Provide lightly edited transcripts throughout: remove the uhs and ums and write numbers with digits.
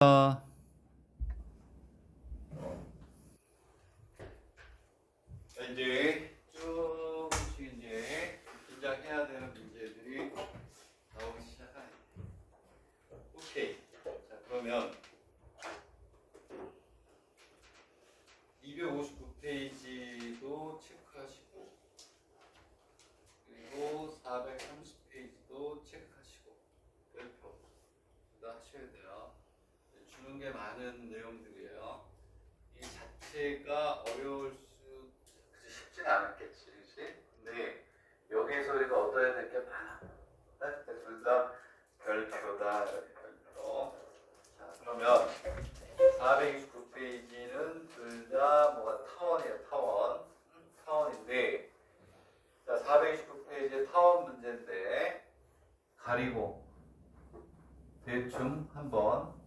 자, 이제 조금씩 이제 긴장해야 되는 문제들이 나오기 시작하네. 오케이. 자, 그러면 259페이지도 체크하시고, 그리고 430페이지도 체크하시고, 별표 다 하셔야 돼요. 주는 게 많은 내용들이에요. 이 자체가 어려울 수, 그치, 쉽진 않았겠지, 그치? 근데 여기에서 우리가 얻어야 될 게 많아. 둘 다 별표다, 이렇게 별표. 자, 그러면 429페이지는 둘 다 뭐가 타원이에요, 타원. 타원인데, 자, 429페이지의 타원 문제인데, 가리고 대충 한번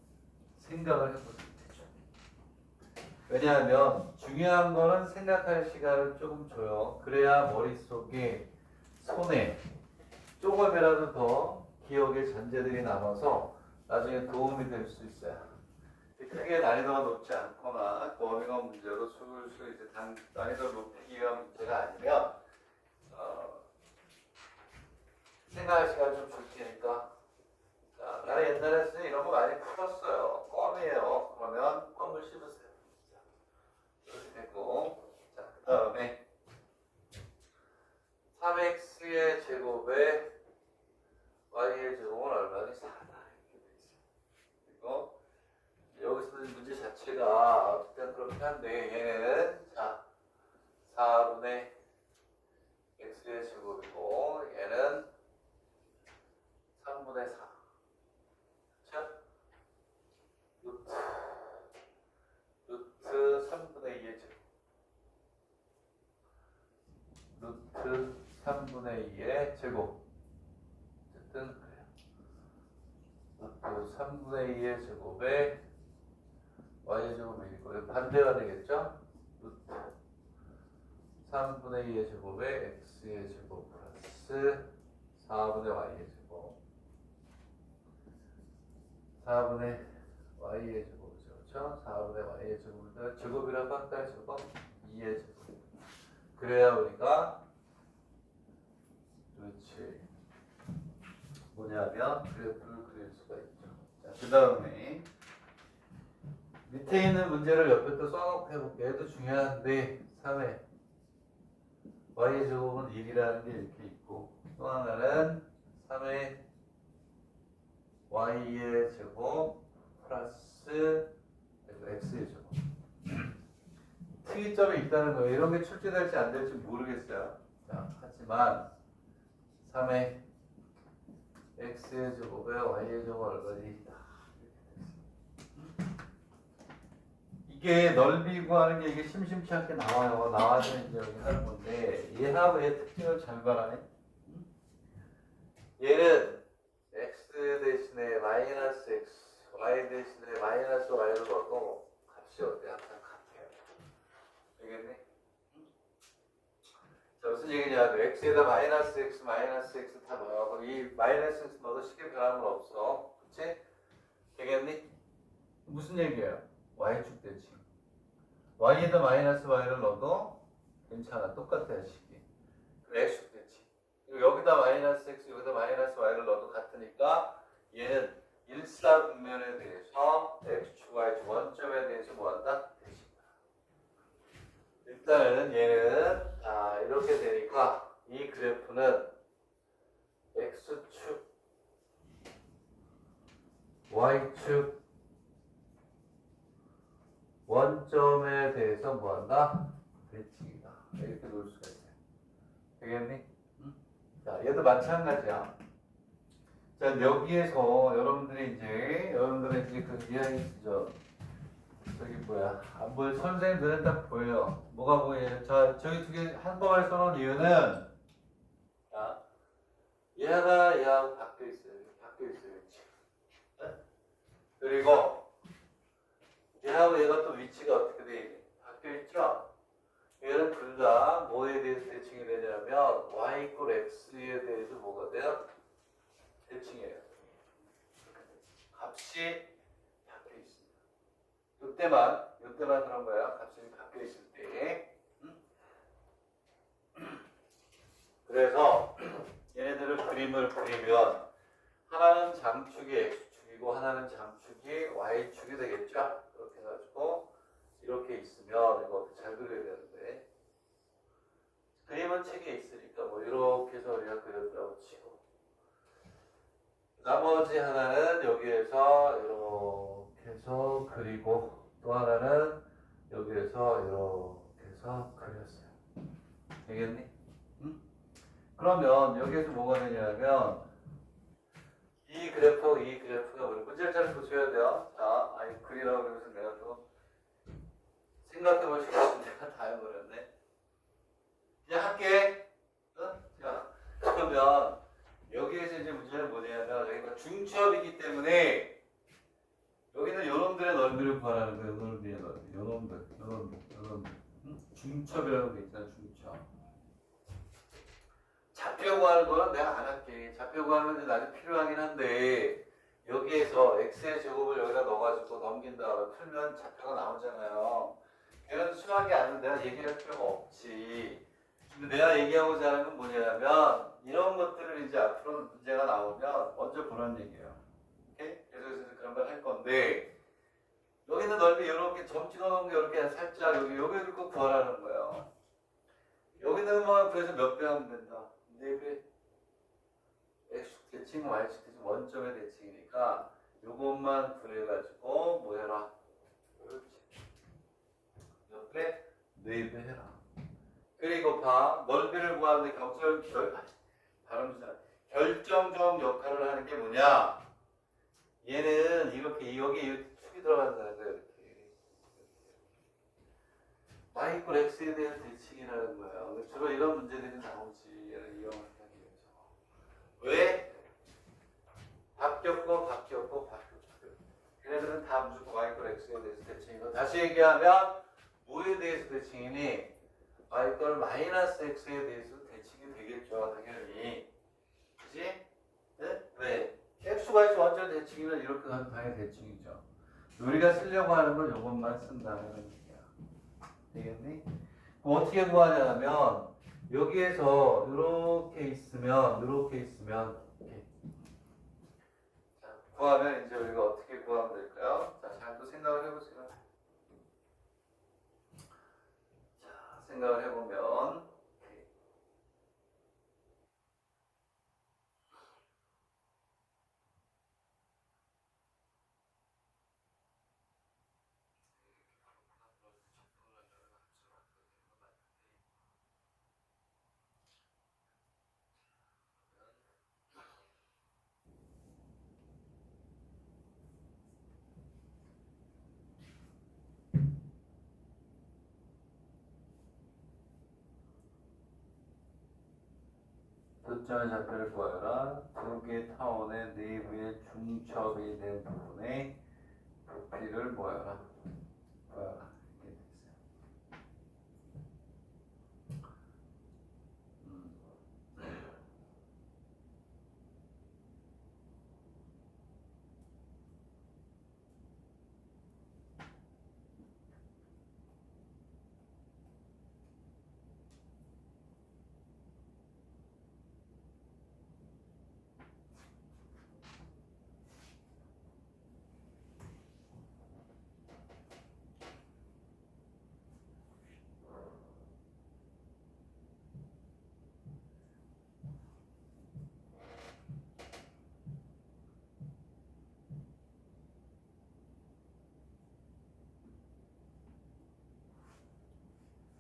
생각을 해보세요. 왜냐하면 중요한 거는 생각할 시간을 조금 줘요. 그래야 머릿속에 손에 조금이라도 더 기억의 잔재들이 남아서 나중에 도움이 될 수 있어요. 크게 난이도가 높지 않거나 범위가 문제로 술술 이제 난이도 높이기가 문제가 아니면 생각할 시간 좀 줄 테니까. 자, 나는 옛날에 선생님 이런 거 많이 풀었어요. 껌이에요. 그러면 껌을 씹으세요. 이렇게 되고, 자, 그 다음에 3x의 제곱에 y의 제곱은 얼마니? 4다. 이렇게 돼 있어요. 그리고 여기서는 문제 자체가 어쨌든 그렇긴 한데 얘는 자 4분의 x의 제곱이고 얘는 3분의 4. 그렇죠? 루트 3분의 2의 제곱. 루트 3분의 2의 제곱. 어쨌든 그래요. 루트 3분의 2의 제곱에 y의 제곱이고 반대가 되겠죠? 루트 3분의 2의 제곱에 x의 제곱 플러스 4분의 y의 제곱 4분의 y의 제곱이죠. 그렇죠? 4분의 y의 제곱을 제곱이라고 할까요? 제곱 2의 제곱. 그래야 우리가 그렇지 뭐냐면 그래프를 그릴 수가 있죠. 자, 그 다음에 밑에 있는 문제를 옆에 또 써놓고 해볼게요. 얘도 중요한데 3의 y의 제곱은 1이라는 게 이렇게 있고 또 하나는 3의 y의 제곱 플러스 x의 제곱 특이점이 있다는 거예요. 이런 게 출제될지 안 될지 모르겠어요. 자, 하지만 3의 x의 제곱에 y의 제곱 얼마니? 이게 넓이 구하는 게 이게 심심치 않게 나와요. 나와서 이제 여기 하는 건데 얘하고 얘 특징을 잘 봐라. 얘는 x 대신에 마이너스 x, y 대신에 마이너스 y를 넣어도 값이 어때? 항상 같아요. 되겠니? 자, 무슨 얘기냐면 x에다 마이너스 x 다 넣어요. 그럼 이 마이너스 x 넣어도 쉽게 변함은 없어. 그치? 되겠니? 무슨 얘기예요? y축 대칭. y에다 마이너스 y를 넣어도 괜찮아. 똑같아요, 식이. x축 대칭. 그리고 여기다 마이너스 x, 여기다 마이너스 y를 넣어도 같으니까 얘는 일사분면에 대해서 x축, y축 원점에 대해서 뭐한다? 대칭한다. 일단은 얘는 이렇게 되니까 이 그래프는 x축, y축 원점에 대해서 뭐한다? 대칭이다. 이렇게 놓을 수가 있어요. 되겠니? 응? 자, 얘도 마찬가지야. 자, 여기에서 여러분들이 이제 그 저기 뭐야? 안 보여? 선생님 눈에 딱 보여요. 뭐가 보여요? 자, 저기 두 개 한꺼번에 써놓은 이유는 자, 얘하고 바뀌어 있어요. 바뀌어 있어요. 네? 그리고 얘하고 얘가 또 위치가 어떻게 돼 있니? 바뀌어 있죠? 얘는 둘 다 뭐에 대해서 대칭이 되냐면 y 이퀄 x에 대해서 뭐가 돼요? 대칭이에요. 값이 바뀌어 있어요. 요때만 그런 거야. 값이 바뀌어 있을 때. 그래서 얘네들을 그림을 그리면 하나는 장축이 x축이고 하나는 장축이 y축이 되겠죠. 그렇게 해가지고 이렇게 있으면 이거 잘 그려야 되는데 그림은 책에 있으니까 뭐 이렇게 해서 우리가 그렸다고 치고 나머지 하나는 여기에서 이렇게 해서 그리고 또 하나는 여기에서 이렇게 해서 그렸어요. 되겠니? 응? 그러면 여기에서 뭐가 되냐면 이 그래프가 우리 문제를 잘 보셔야 돼요. 자, 아니 그리라고 그러면서 내가 또 생각해볼 시간이 내가 다 해버렸네. 그냥 할게. 어? 자, 그러면 여기에서 이제 문제는 뭐냐면 여기가 중첩이기 때문에 여기는 요놈들의 넓이를 구하라는 거예요. 요놈들의 넓이. 요놈들. 응? 중첩이라는 게 있잖아. 중첩. 좌표 구하는 거는 내가 안 할게. 좌표 구하는 건 나중에 필요하긴 한데 여기에서 x의 제곱을 여기다 넣어가지고 넘긴 다음에 풀면 좌표가 나오잖아요. 이런 수학이 아니면 내가 얘기할 필요가 없지. 근데 내가 얘기하고자 하는 건 뭐냐면 이런 것들을 이제 앞으로 문제가 나오면 먼저 보라는 얘기예요. 오케이? 그래서 그런 걸 할 건데 여기는 넓이 이렇게 점 찍어놓은 게 이렇게 살짝 여기를 꼭 구하라는 거예요. 여기는 뭐 그래서 몇 배 하면 된다. 4배. x축 대칭, y축 대칭 원점의 대칭이니까 요것만 구해가지고 뭐 해라. 그렇지. 몇 배? 4배 해라. 그리고 봐. 넓이를 구하는데 결정적 역할을 하는 게 뭐냐? 얘는 이렇게 여기 축이 들어간다는 거예요. 이렇게. y 이퀄 x에 대한 대칭이라는 거예요. 주로 이런 문제들이 나오지. 얘를 이용하기 위해서. 왜? 바뀌었고. 얘네들은 다 무조건 y 이퀄 x에 대해서 대칭이고. 다시 얘기하면 뭐에 대해서 대칭이니? y 이퀄 마이너스 x에 대해서 대칭이 되겠죠. 당연히. 그치? 네? 왜? x가 있어 완전 대칭이면 이렇게 가면 당연히 대칭이죠. 우리가 쓰려고 하는 건 이것만 쓴다는 얘기야. 되겠니? 그럼 어떻게 구하냐면 여기에서 이렇게 있으면 이렇게 자, 구하면 이제 우리가 어떻게 구하면 될까요? 자, 잘 또 생각을 해보세요. 자, 생각을 해보면 도점의 좌표를 구하여라. 두 개 타원의 내부의 중첩이 된 부분의 부피를 구하여라. 이렇게 돼 있어요.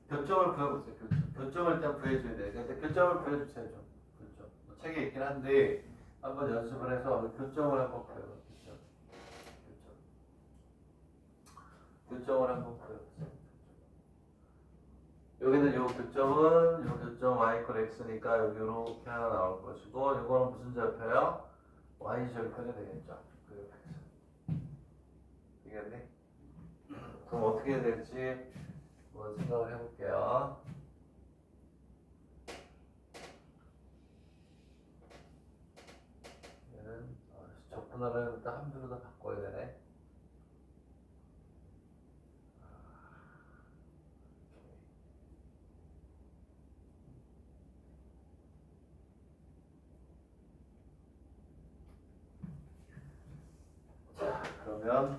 교점을 구해보세요. 교점을 일단 구해줘야 돼. 근데 교점을 구해주세요. 교점. 뭐 책에 있긴 한데 한번 연습을 해서 교점을 한번 구해봐. 교점을 한번 구해보세요. 여기는 요 교점 y 이퀄 x니까 여기 이렇게 하나 나올 것이고 이거는 무슨 좌표예요? y 절편이 되겠죠. 그 옆에서. 되겠니? 그럼 어떻게 해야 될지 한번 생각을 해볼게요. 얘는 접근하려면 일단 함수로 다 바꿔야 되네. 그러면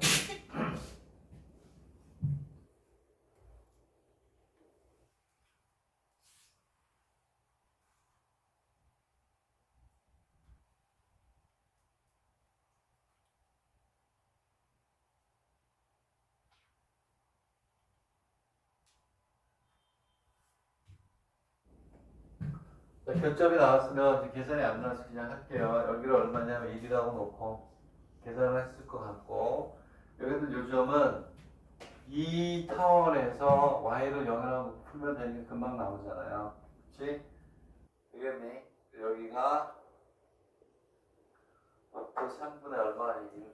결점이 나왔으면 이제 계산이 안 나와서 그냥 할게요. 여기를 얼마냐면 1이라고 놓고 계산을 했을 것 같고, 여기는 요점은 이 타원에서 y를 0이라고 풀면 되는 게 금방 나오잖아요. 그치? 되겠니? 여기가 루트 3분의 얼마 이렇게 돼요.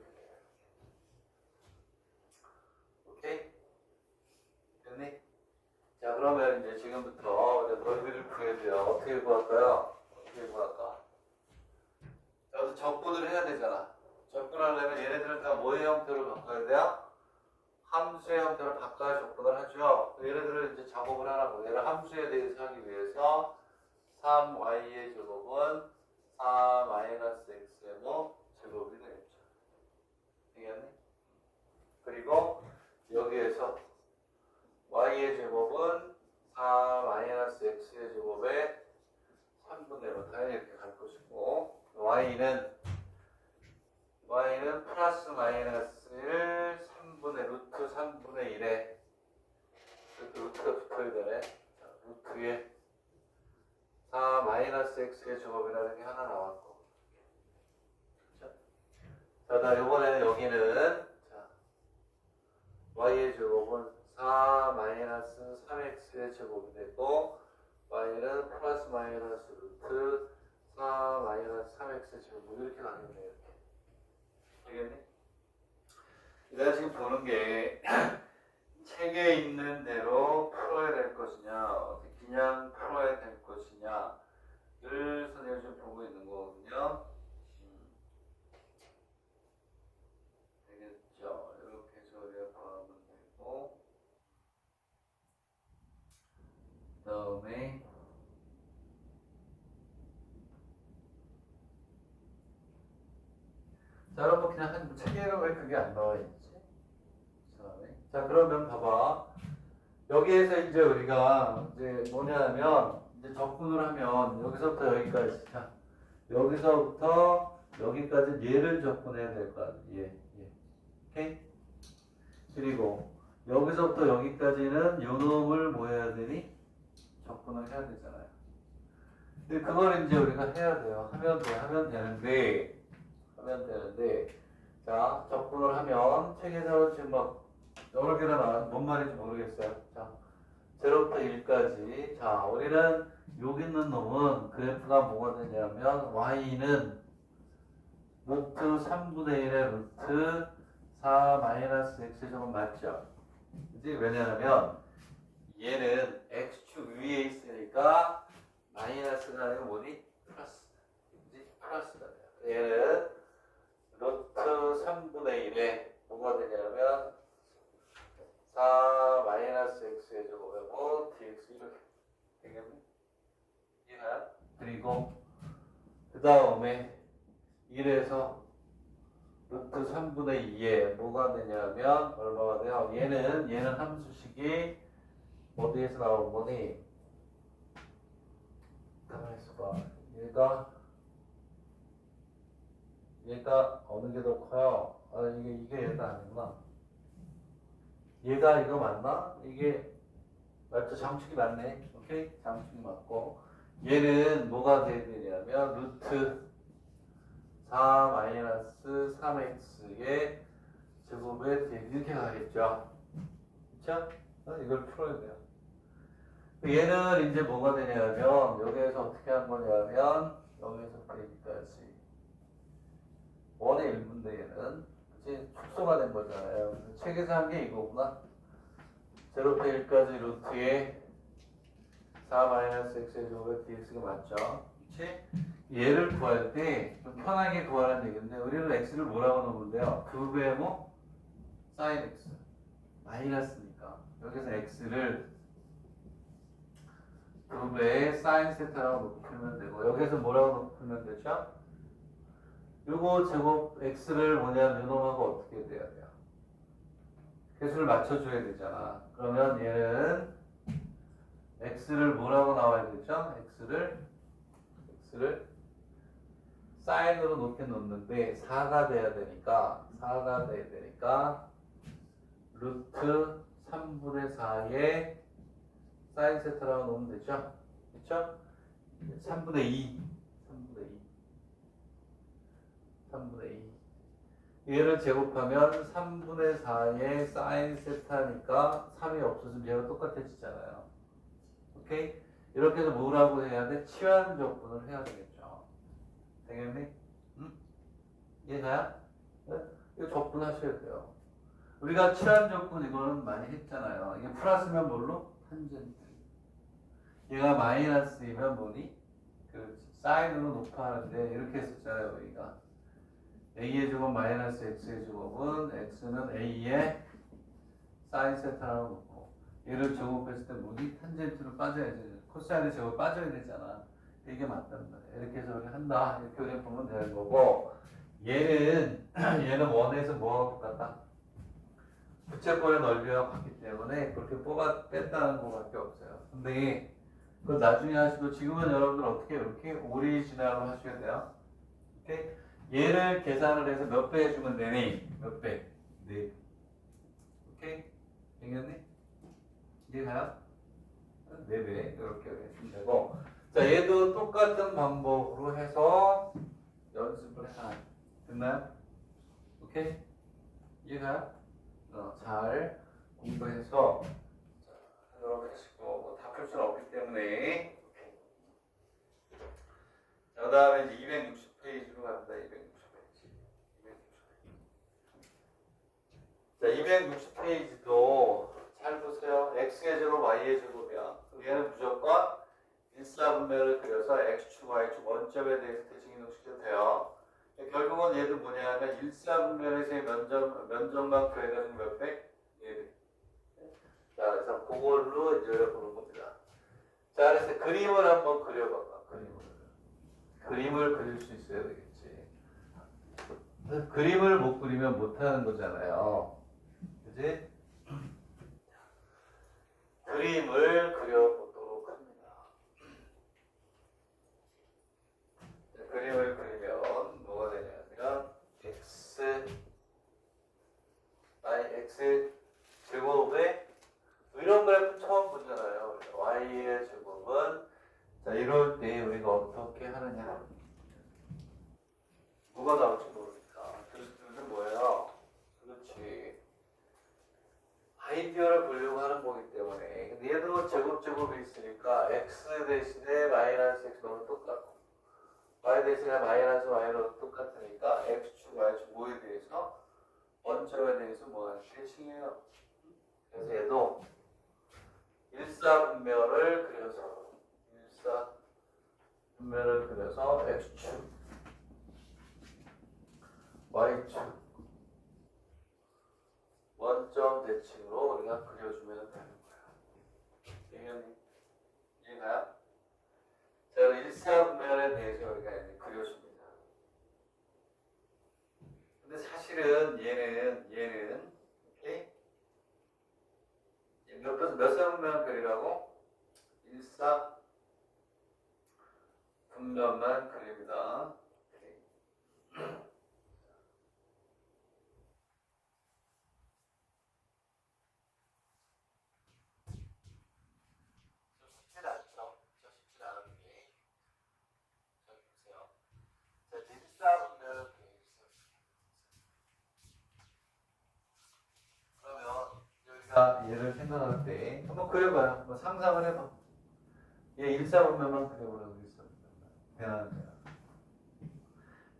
오케이? 됐니? 자, 그러면 이제 지금부터 우리가 넓이를 구해야 돼요. 어떻게 구할까요? 어떻게 구할까? 여기서 적분을 해야 되잖아. 적분하려면 얘네들을 다 뭐의 형태로 바꿔야 돼요? 함수의 형태로 바꿔야 적분을 하죠. 얘네들을 이제 작업을 하라고. 얘를 함수에 대해서 하기 위해서 3y의 제곱은 4-x의 뭐 제곱이 되겠죠. 되겠니? 그리고 여기에서 y의 제곱은 4-x의 제곱에 3분의 1로 다 이렇게 갈 것이고, y는 플러스 마이너스를 3분의 루트 3분의 1에 루트가 붙어야 되네. 자, 루트에 4-x의 제곱이라는 게 하나 나왔고. 자, 이번에는 여기는 자, y의 제곱은 4-3x의 제곱이 되고, y는 플러스 마이너스 루트 4-3x의 제곱 이렇게 가겠네요. 이렇게. 되겠니? 내가 지금 보는 게 책에 있는 대로 풀어야 될 것이냐, 그냥 풀어야 될 것이냐를 선생님이 좀 보고 있는 거거든요. 되겠죠? 이렇게 해서 우리가 구하면 되고, 그 다음에 자, 여러분 그냥 한 책에는 왜 그게 안 나와 있지? 자, 그러면 봐봐. 여기에서 이제 우리가 이제 뭐냐면 이제 적분을 하면 여기서부터 여기까지. 자, 여기서부터 여기까지 얘를 적분해야 될 거 아니야. 얘. 오케이? 그리고 여기서부터 여기까지는 요 놈을 뭐 해야 되니? 적분을 해야 되잖아요. 근데 그걸 이제 우리가 해야 돼요. 하면 되는데. 자, 적분을 하면 책에서는 지금 막 여러 개나 나와. 뭔 말인지 모르겠어요. 자, 0부터 1까지. 자, 우리는 여기 있는 놈은 그래프가 뭐가 되냐면 y는 루트 3분의 1의 루트 4-x의 제곱 맞죠? 그치? 왜냐하면 얘는 x축 위에 있으니까 마이너스가 아니고 뭐니? 플러스. 그치? 플러스가 돼요. 얘는 루트 3분의 1에 뭐가 되냐면 4-x의 제곱이고 dx 이렇게 되겠네. 이해가? 그리고 그 다음에 1에서 루트 3분의 2에 뭐가 되냐면 얼마가 돼요? 얘는 함수식이 어디에서 나온 거니? 가만히 있어봐. 얘가 어느 게 더 커요? 아, 이게 얘가 아니구나. 얘가 이거 맞나? 이게 맞죠? 장축이 맞네. 오케이? 장축이 맞고. 얘는 뭐가 돼야 되냐면 루트 4-3x의 제곱에 이렇게 가겠죠. 그쵸? 이걸 풀어야 돼요. 얘는 이제 뭐가 되냐면 여기에서 어떻게 한 거냐면 여기에서부터 여기까지 1의 1분인데 얘는 그치? 축소가 된 거잖아요. 책에서 한 게 이거구나. 0부터 1까지 루트에 4-x의 제곱에 dx가 맞죠? 그치? 얘를 구할 때 좀 편하게 구하라는 얘기인데 우리는 x를 뭐라고 넣으면 급의 뭐? sin x 마이너스니까 여기서 x를 급의 sin 세타라고 놓고 풀면 되고 여기서 뭐라고 놓고 풀면 되죠? 요거 제곱 x를 뭐냐 요놈하고 어떻게 돼야 돼요? 개수를 맞춰줘야 되잖아. 그러면 얘는 x를 뭐라고 나와야 되죠? x를 사인으로 놓게 놓는데 4가 돼야 되니까 루트 3분의 4에 사인 세타라고 놓으면 되죠? 그쵸? 3분의 2 얘를 제곱하면 3분의 4의 사인 세타니까 3이 없어지면 얘가 똑같아지잖아요. 오케이? 이렇게 해서 뭐라고 해야 돼? 치환 조건을 해야 되겠죠. 되겠니? 응? 이해가요? 네? 이거 적분하셔야 돼요. 우리가 치환 조건 이거는 많이 했잖아요. 이게 플러스면 뭘로? 탄젠트. 얘가 마이너스이면 뭐니? 그 사인으로 높아하는데 이렇게 했었잖아요. 우리가 a의 제곱 마이너스 x의 제곱은 x는 a의 사인 세타라고 놓고 얘를 제곱했을 때 뭐니? 탄젠트로 빠져야지. 코사인의 제곱 빠져야 되잖아. 이게 맞단 말이야. 이렇게 해서 우리가 한다. 이렇게 우리가 보면 되는 거고 얘는 원에서 뭐하고 똑같다? 부채꼴의 넓이와 같기 때문에 그렇게 뺐다는 것밖에 없어요. 근데 그거 나중에 하시고 지금은 여러분들 어떻게 이렇게 오리지널로 하셔야 돼요. 오케이? 얘를 계산을 해서 몇 배 해주면 되니? 몇 배? 네. 오케이? 되겠니? 이해가요? 4배 이렇게 해주면 되고 자 얘도 똑같은 방법으로 해서 연습을 해놔요. 됐나요? 오케이? 이해가요? 잘 공부해서 하도록 하시고 뭐 다 풀 수는 없기 때문에 자, 그 다음에 이제 260페이지로 갑니다. 260페이지. 자, 260페이지도 잘 보세요. x의 제곱 y의 제곱이야. 얘는 무조건 일사분면을 그려서 x축 y축 원점에 대해서 대칭 이동시켜도 돼요. 결국은 얘도 뭐냐면 일사분면에서의 면적만 구해야 되는 몇 배? 얘. 자, 그래서 그걸로 이제 보는 겁니다. 자, 그래서 그림을 한번 그려봐봐. 그림을 그릴 수 있어야 되겠지. 그림을 못 그리면 못하는 거잖아요. 그지? 그림을 그려보도록 합니다. 자, 그림을 그리면 뭐가 되냐면 x 제곱에 이런 그래프 처음 보잖아요. y의 제곱은 자 이럴 때 우리가 어떻게 하느냐 뭐가 나올지 모르니까 교수들은 뭐예요? 그렇지 아이디어를 보려고 하는 거기 때문에 근데 얘도 제곱이 있으니까 x 대신에 마이너스 x 너무 똑같고 y 대신에 마이너스 y로 똑같으니까 x축 y축 뭐에 대해서 원점에 대해서 뭐하는 대칭이에요. 그래서 얘도 일사분면을 그려서 x축 y축 원점 대칭으로 우리가 그려주면 되는 거야. 이해가요? 자, 일사분면에 대해서 우리가 이제 그려줍니다. 근데 사실은 얘는 오케이? 몇 사분면 그리라고? 일사분면만 그립니다. 얘를 생각할 때 한번 그려봐요. 한번 상상을 해봐. 얘 일사분면만 그려보라고 그랬어.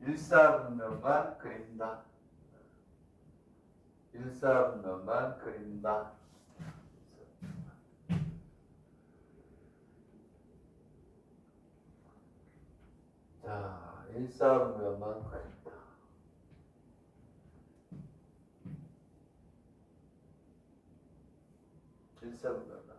일사분면만 그린다. 일사분면만 그린다. 자, 일사분면만 그린다. 일사분면만.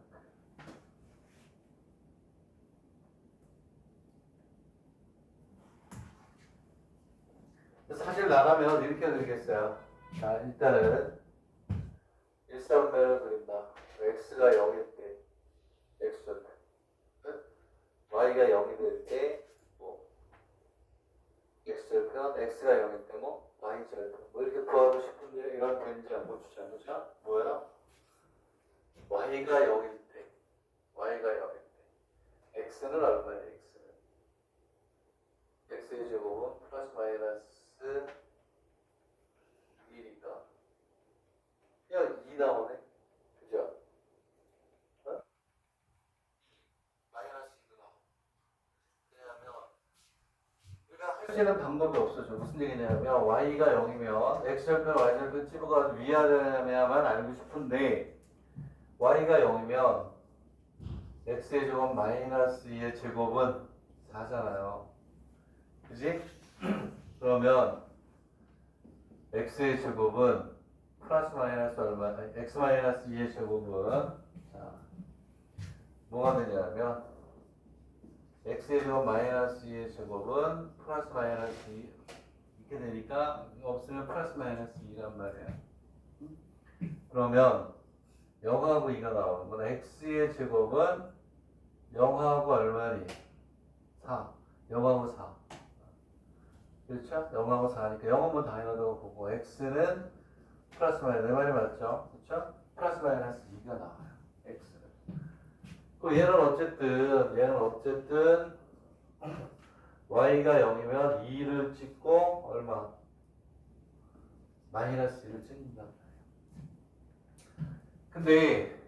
나가면 이렇게 그리겠어요. 자, 일단은 1,4분면을 그린다. x가 0일 때, x절편. y가 0이 될 때, 뭐, x절편, x가 0일 때, 뭐, y절편. 뭐 이렇게 구하고 싶은데, 이런 견지 안 주지 않으죠? 뭐야? y가 0일 때, y가 0일 때. x는 얼마야, x는? x의 제곱은 플러스 마이너스 1이니까. 야, 2 나오네. 그죠? 어? 마이너스 2가 나와. 왜냐면, 우리가 할 수 있는 방법이 없어져. 무슨 얘기냐면, y가 0이면, x절편, y절편 집어가지고 위아래야만 알고 싶은데, y가 0이면, x의 제곱 마이너스 2의 제곱은 4잖아요. 그지? 그러면, x의 제곱은 플러스 마이너스 얼마? x 마이너스 2의 제곱은 자, 뭐가 되냐면 x의 제곱 마이너스 2의 제곱은 플러스 마이너스 2 이렇게 되니까 없으면 플러스 마이너스 2란 말이야. 그러면 0하고 2가 나오는 거는 x의 제곱은 0하고 얼마니? 4. 0하고 4. 그렇죠? 0하고 4니까 0은 뭐 당연하다고 보고 x는 플러스 마이너스 내 말이 맞죠? 그렇죠? 플러스 마이너스 2가 나와요. x는. 그 얘는 어쨌든 y가 0이면 2를 찍고 얼마? 마이너스 1을 찍는단 말이에요. 근데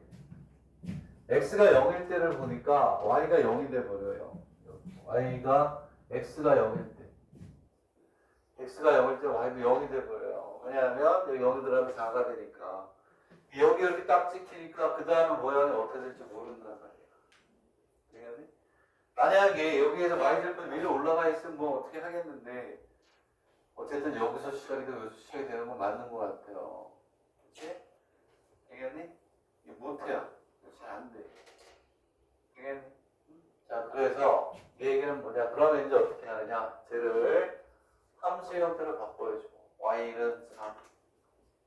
x가 0일 때를 보니까 y가 0이 돼 버려요. y가 x가 0일 때. x가 0일 때 y도 0이 돼 버려요. 왜냐하면 여기 0이 들어가면 4가 되니까. 여기 이렇게 딱 찍히니까 그 다음에 모양이 어떻게 될지 모른단 말이에요. 만약에 여기에서 y절편 위로 올라가 있으면 뭐 어떻게 하겠는데 어쨌든 여기서 시작이 되고 여기서 시작이 되는 건 맞는 것 같아요. 그치? 되겠니? 이거 못해요. 잘 안 돼. 되겠니? 자, 그래서 이 얘기는 뭐냐? 그러면 이제 어떻게 하느냐? 쟤를 함수 형태로 바꿔주고 y는 4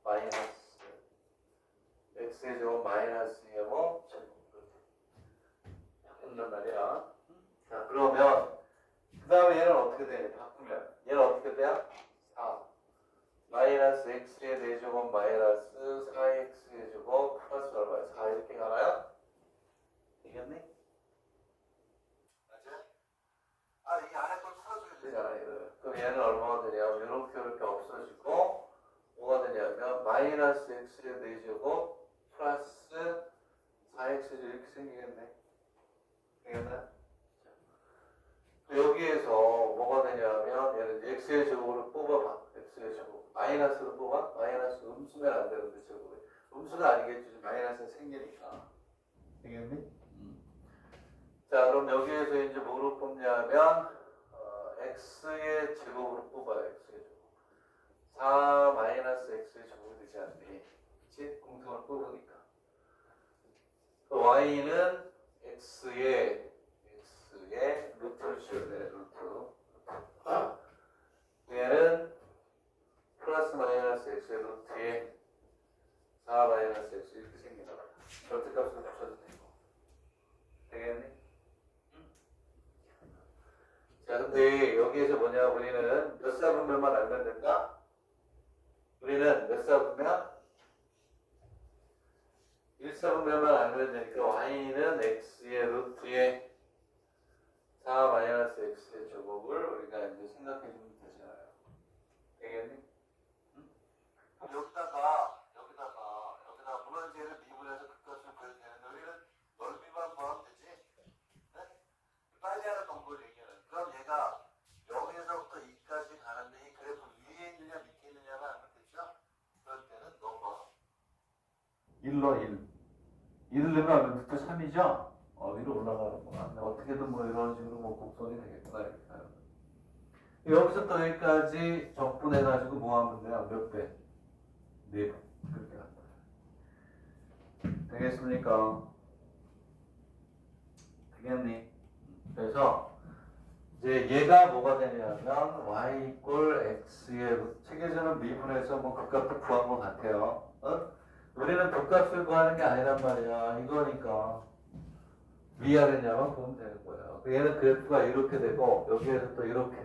마이너스 x의 제곱 마이너스 2하고 제곱 바꾼단 말이야. 자, 그러면 그 다음에 얘는 어떻게 되냐? 바꾸면 얘는 어떻게 돼요? 4 마이너스 x의 4제곱 마이너스 4x의 제곱 플러스 얼마야? 4 이렇게 가나요? 되겠니? 맞아요? 아, 이 안에 걸 풀어줘야 되잖아요. 그럼 얘는 얼마가 되냐면 이렇게 없어지고 뭐가 되냐면 마이너스 x의 4제곱 플러스 4x제곱 이렇게 생기겠네. 되겠나요? 여기에서 뭐가 되냐면 얘는 x의 제곱으로 뽑아봐. x의 제곱 마이너스로 뽑아? 마이너스 음수면 안 되는데 제곱이 음수는 아니겠지. 마이너스가 생기니까. 되겠니? 자, 그럼 여기에서 이제 뭐로 뽑냐면 x의 제곱으로 뽑아요. x의 제곱 4 마이너스 x의 제곱이 되지 않니? 그치? 공통을 뽑으니까 그 y는 x의 루트를 씌워야 돼. 루트 얘는 플러스 마이너스 x의 루트에 4 마이너스 x 이렇게 생긴다. 절대값으로 붙여도 되고. 되겠니? 자, 근데 여기에서 뭐냐? 우리는 몇 사분면만 알면 된다? 우리는 몇 사분면? 1사분면만 알면 되니까 y는 x의 루트에 4 마이너스 x의 제곱을 우리가 이제 생각해 주면 되잖아요. 되겠니? 응? 여기다가 무너지를 미분해서 극값을 구해도 되는데 우리는 넓이만 구하면 되지. 네? 빨리 하는 방법을 얘기하는. 그럼 얘가 0에서부터 2까지 가는데 이 그래프 위에 있느냐 밑에 있느냐만 알면 되죠? 그럴 때는 넘어 1로 1. 1을 넣으면 루트 3이죠? 위로 올라가는구나. 어떻게든 뭐 이런 식으로 뭐 곡선이 되겠구나. 이렇게 하는 거. 여기서부터 여기까지 적분해가지고 뭐 하면 돼요? 몇 배? 4배. 그렇게 한다. 되겠습니까? 되겠니? 그래서 이제 얘가 뭐가 되냐면 y 이꼴 x의 책에서는 미분해서 뭐 극값도 구한 것 같아요. 어? 우리는 극값을 구하는 게 아니란 말이야. 이거니까 위아래냐만 보면 되는 거예요. 얘는 그래프가 이렇게 되고 여기에서 또 이렇게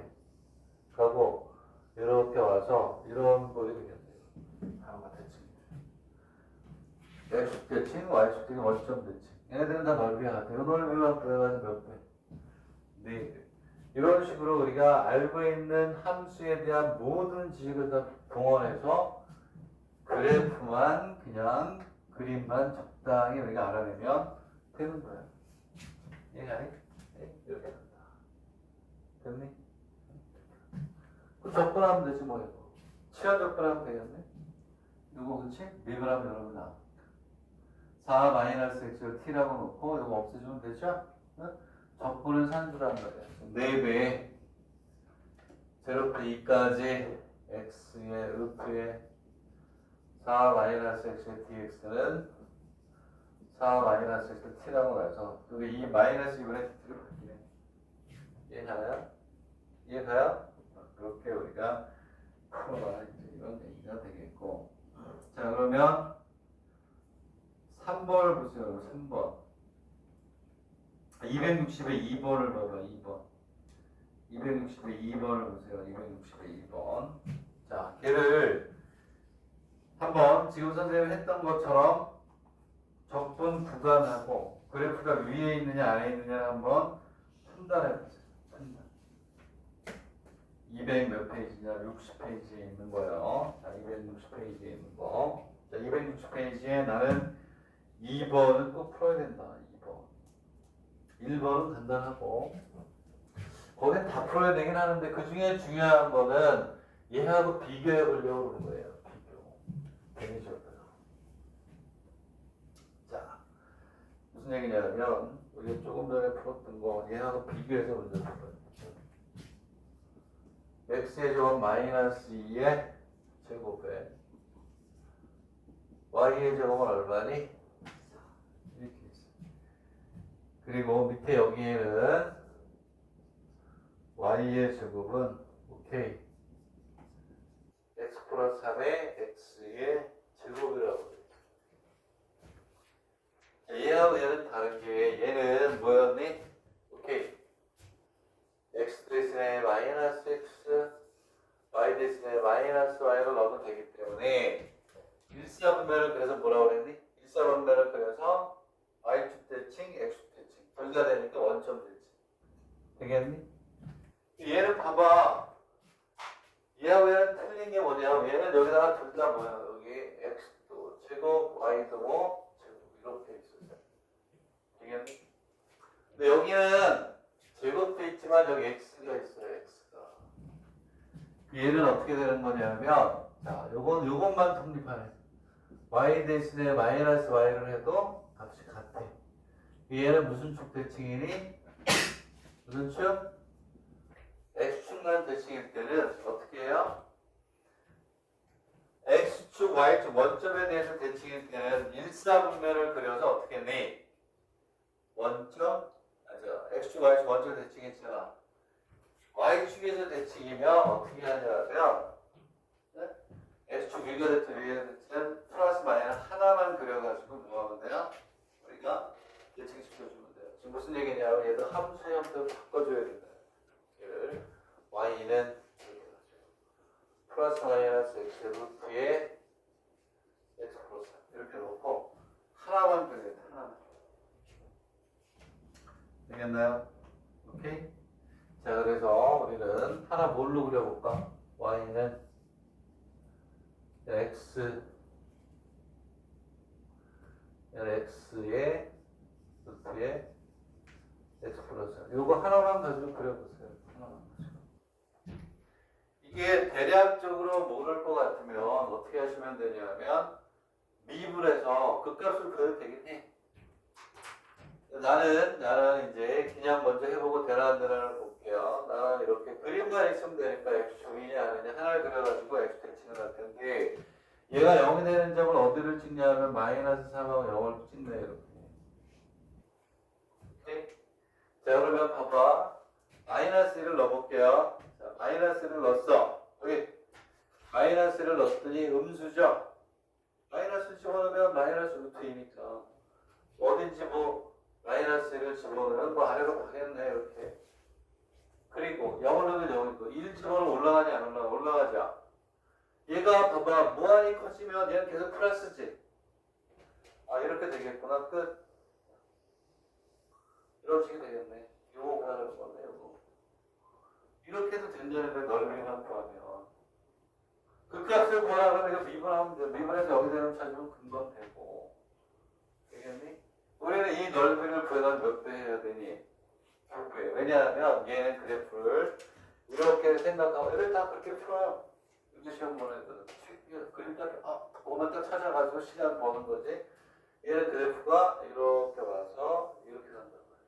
가고 이렇게 와서 이런 꼴이 되겠네요. 다음과 대칭. x축 대칭, y축 대칭, 원점 대칭. 얘네들은 다 넓이가 같아요. 이 넓이만 구해가지고 몇 배? 네. 이런 식으로 우리가 알고 있는 함수에 대한 모든 지식을 다 동원해서 그래프만 그냥 그림만 적당히 우리가 알아내면 되는 거예요. 이해가니? 네, 이렇게 된다. 됐니? 그 접근하면 되지 뭐 이거. 치환 접근하면 되겠네. 이거 그렇지? 미분하면 여러분 나옵니다. 4 마이너스 x를 t라고 놓고 이거 없애주면 되죠? 응? 적분은 산수란 말이야. 4배 0부터 2까지 x의 루트에 4 마이너스 x의 dx는 4 마이너스 x를 t라고 해서 여기 이 마이너스 2분의 t로 바뀌네. 이해가요? 이해가요? 그렇게 우리가 풀어봐야 이런 얘기가 되겠고. 자, 그러면 3번을 보세요. 3번. 260의 2번을 봐봐. 2번. 260의 2번을 보세요. 260의 2번. 자, 걔를 한번 지금 선생님이 했던 것처럼 적분 구간하고 그래프가 위에 있느냐 아래에 있느냐 한번 판단해 보세요. 판단. 200 몇 페이지냐? 60페이지에 있는 거예요. 자, 260페이지에 있는 거. 자, 260페이지에 나는 2번은 꼭 풀어야 된다. 2번. 1번은 간단하고 거긴 다 풀어야 되긴 하는데 그 중에 중요한 거는 얘하고 비교해 보려고 그러는 거예요. 비교. 데미지였다가. 자, 무슨 얘기냐면 우리가 조금 전에 풀었던 거 얘하고 비교해서 먼저 풀어요. x의 제곱 마이너스 2의 제곱에 y의 제곱은 얼마니? 이렇게 있어. 그리고 밑에 여기에는 y의 제곱은 오케이 x 플러스 3의 x의 제곱이라고 그래. 얘하고 얘는 다른 게 얘는 뭐였니? 오케이 x 대신에 마이너스 x y 대신에 마이너스 y로 넣으면 되기 때문에 1사분면을 그래서 뭐라고 그랬니? 1사분면을 그래서 y축 대칭, x축 대칭 둘 다 되니까 원점 대칭 되겠니? 얘는 봐봐 얘하고 얘는 틀린 게 뭐냐 얘는 여기다가 둘 다 뭐야 여기 x도 제곱 y도 뭐 제곱 이렇게 있었어요 되겠니? 근데 여기는 제곱도 있지만 여기 x가 있어요 x가 얘는 어떻게 되는 거냐면 자 요것만 독립하네 y 대신에 마이너스 y를 해도 값이 같아 얘는 무슨 축 대칭이니? 무슨 축? x축만 대칭일 때는 어떻게 해요? x축, y축 원점에 대해서 대칭일 때는 1사분면을 그려서 어떻게 내? 원점? 맞아. x축, y축 원점 대칭했잖아. y축에서 대칭이면 어떻게 하냐면 네? x축 위가 됐든 위가 됐든 플러스 마이너스 하나만 그려가지고 뭐 하면 돼요? 우리가 대칭시켜주면 돼요. 지금 무슨 얘기냐면 얘도 함수 형태로 바꿔줘야 된다. 얘를 y는 이렇게 가죠. 플러스 마이너스 x 루트에 x 플러스 이렇게 놓고 하나만 그려야 돼. 하나만. 되겠나요? 오케이? 자, 그래서 우리는 하나 뭘로 그려볼까? y는 x의 루트에 x 플러스 요거 하나만 가지고 그려보세요. 하나만 가지고. 이게 대략적으로 모를 것 같으면 어떻게 하시면 되냐면 미분해서 극값을 그려도 되긴 해. 나는 이제 그냥 먼저 해보고 되나 안 되나를 볼게요. 나는 이렇게 그림만 있으면 되니까 x축이냐 아니냐 하나를 그려가지고 x 대칭을 할 텐데 얘가 0이 되는 점을 어디를 찍냐면 마이너스 3하고 0을 찍네 이렇게. 오케이? 자 그러면 봐봐. 마이너스 1을 넣어볼게요. 자, 마이너스 1을 넣었어. 여기 마이너스 1을 넣었더니 음수죠. 마이너스 집어넣으면 마이너스 루트 2니까 어딘지 뭐 마이너스 1을 집어넣으면 뭐 아래로 가겠네 이렇게. 그리고 0을 넣으면 0이고 1 집어넣으면 올라가냐 안 올라가? 올라가죠. 얘가 봐봐 무한히 커지면 얘는 계속 플러스지. 아 이렇게 되겠구나. 끝. 이런 식이 되겠네. 요거 구하는 거네 요거. 이렇게 해도 된다는 거야. 넓이만 구하면. 그 값을 구하라 그러면 이거 미분하면 돼. 미분해서 여기 되는 찾으면 금방 되고. 되겠니? 우리는 이 넓이를 구해서 몇 배 해야 되니? 2배. 왜냐하면 얘는 그래프를 이렇게 생각하고 얘를 다 그렇게 풀어요. 이제 시험 보내거든. 그림 딱 오면 딱 찾아가지고 시간 버는 거지. 얘는 그래프가 이렇게 와서 이렇게 간단 말이야.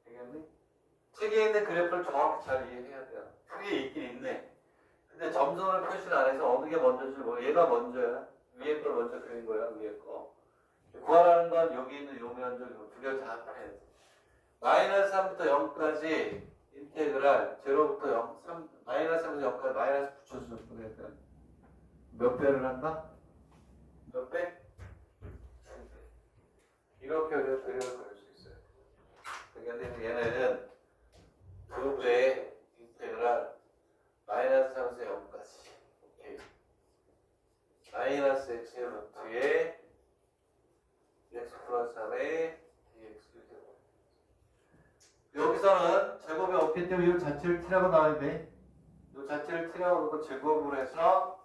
되겠니? 책에 있는 그래프를 정확히 잘 이해해야 돼요. 그게 있긴 있네. 근데 점선을 표시를 안 해서 어느 게 먼저인지 모르고 얘가 먼저야. 위에 걸 먼저 그린 거야. 위에 거. 구하라는 건 여기 있는 요 면적 두 개 다 합해야 돼. 마이너스 3부터 0까지 인테그랄 0부터 0, 3, 마이너스 3부터 0까지 마이너스 붙여주는 거니까 몇 배를 한다? 몇 배? 2배. 이렇게 그려서 그릴 수 있어요. 그러니까 얘는 2배의 인테그랄 마이너스 3에서 0까지. 오케이. 마이너스 x의 루트에 x 플러스 3의 dx 이렇게 나와요. 여기서는 제곱이 없기 때문에 이 자체를 t라고 나와야 돼. 이 자체를 t라고 그러고 제곱을 해서